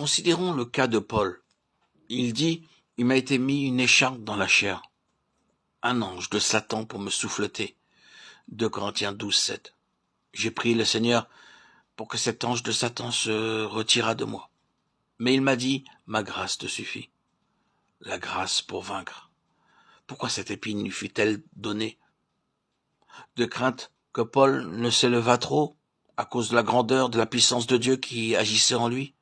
Considérons le cas de Paul. Il dit « Il m'a été mis une écharpe dans la chair, un ange de Satan pour me souffleter. » 2 Corinthiens 12, 7. J'ai prié le Seigneur pour que cet ange de Satan se retirât de moi. Mais il m'a dit « Ma grâce te suffit. » La grâce pour vaincre. Pourquoi cette épine lui fut-elle donnée? De crainte que Paul ne s'élevât trop à cause de la grandeur, de la puissance de Dieu qui agissait en lui.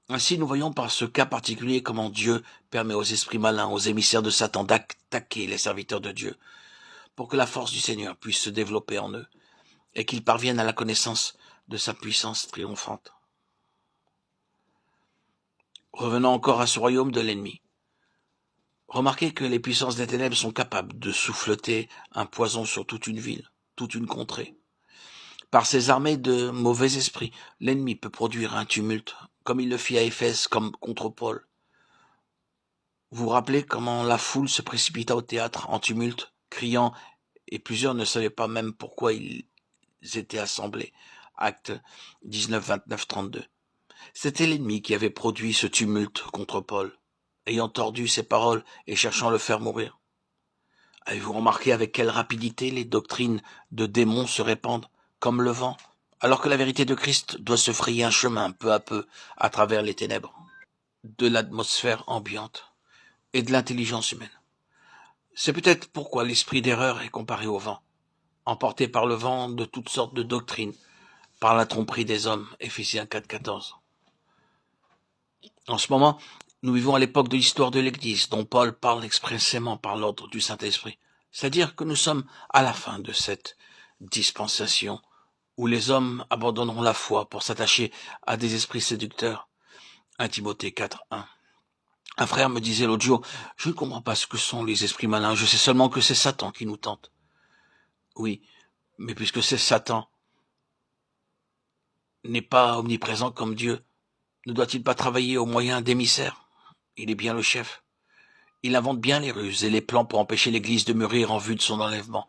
Ainsi, nous voyons par ce cas particulier comment Dieu permet aux esprits malins, aux émissaires de Satan d'attaquer les serviteurs de Dieu, pour que la force du Seigneur puisse se développer en eux, et qu'ils parviennent à la connaissance de sa puissance triomphante. Revenons encore à ce royaume de l'ennemi. Remarquez que les puissances des ténèbres sont capables de souffleter un poison sur toute une ville, toute une contrée. Par ses armées de mauvais esprits, l'ennemi peut produire un tumulte, comme il le fit à Éphèse, comme contre Paul. Vous vous rappelez comment la foule se précipita au théâtre en tumulte, criant, et plusieurs ne savaient pas même pourquoi ils étaient assemblés. Actes 19, 29, 32. C'était l'ennemi qui avait produit ce tumulte contre Paul, ayant tordu ses paroles et cherchant à le faire mourir. Avez-vous remarqué avec quelle rapidité les doctrines de démons se répandent, comme le vent, alors que la vérité de Christ doit se frayer un chemin peu à peu à travers les ténèbres de l'atmosphère ambiante et de l'intelligence humaine. C'est peut-être pourquoi l'esprit d'erreur est comparé au vent, emporté par le vent de toutes sortes de doctrines, par la tromperie des hommes, Éphésiens 4, 14. En ce moment, nous vivons à l'époque de l'histoire de l'Église, dont Paul parle expressément par l'ordre du Saint-Esprit. C'est-à-dire que nous sommes à la fin de cette dispensation, où les hommes abandonneront la foi pour s'attacher à des esprits séducteurs. 1 Timothée 4, 1. Un frère me disait l'autre jour, « Je ne comprends pas ce que sont les esprits malins, je sais seulement que c'est Satan qui nous tente. » Oui, mais puisque c'est Satan, n'est pas omniprésent comme Dieu, ne doit-il pas travailler au moyen d'émissaires? Il est bien le chef. Il invente bien les ruses et les plans pour empêcher l'Église de mûrir en vue de son enlèvement.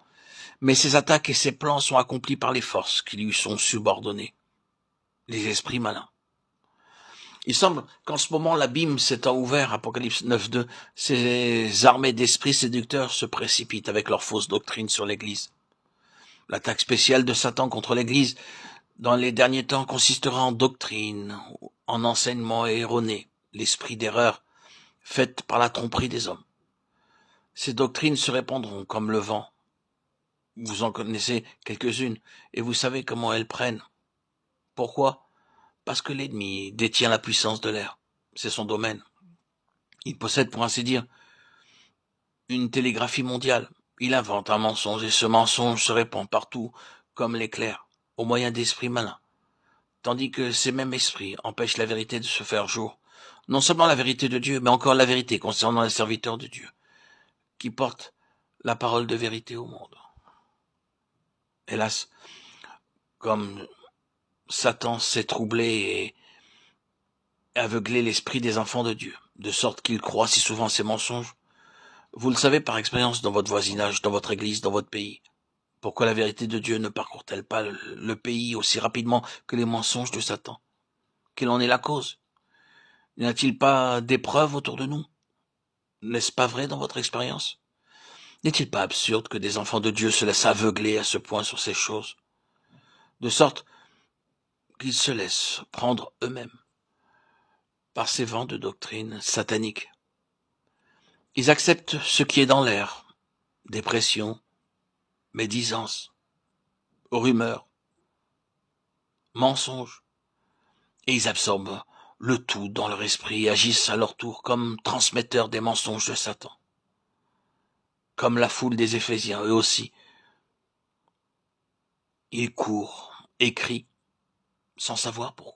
Mais ses attaques et ses plans sont accomplis par les forces qui lui sont subordonnées, les esprits malins. Il semble qu'en ce moment l'abîme s'étant ouvert, Apocalypse 9.2, ces armées d'esprits séducteurs se précipitent avec leurs fausses doctrines sur l'Église. L'attaque spéciale de Satan contre l'Église dans les derniers temps consistera en doctrine, en enseignement erroné, l'esprit d'erreur, faite par la tromperie des hommes. Ces doctrines se répandront comme le vent. Vous en connaissez quelques-unes, et vous savez comment elles prennent. Pourquoi? Parce que l'ennemi détient la puissance de l'air. C'est son domaine. Il possède, pour ainsi dire, une télégraphie mondiale. Il invente un mensonge, et ce mensonge se répand partout, comme l'éclair, au moyen d'esprits malins. Tandis que ces mêmes esprits empêchent la vérité de se faire jour. Non seulement la vérité de Dieu, mais encore la vérité concernant les serviteurs de Dieu, qui portent la parole de vérité au monde. Hélas, comme Satan s'est troublé et aveuglé l'esprit des enfants de Dieu, de sorte qu'ils croient si souvent ces mensonges, vous le savez par expérience dans votre voisinage, dans votre église, dans votre pays. Pourquoi la vérité de Dieu ne parcourt-elle pas le pays aussi rapidement que les mensonges de Satan? Quelle en est la cause? N'y a-t-il pas d'épreuves autour de nous? N'est-ce pas vrai dans votre expérience? N'est-il pas absurde que des enfants de Dieu se laissent aveugler à ce point sur ces choses, de sorte qu'ils se laissent prendre eux-mêmes par ces vents de doctrine satanique? Ils acceptent ce qui est dans l'air, dépression, médisance, rumeurs, mensonges, et ils absorbent le tout dans leur esprit et agissent à leur tour comme transmetteurs des mensonges de Satan. Comme la foule des Éphésiens, eux aussi, ils courent et crient sans savoir pourquoi.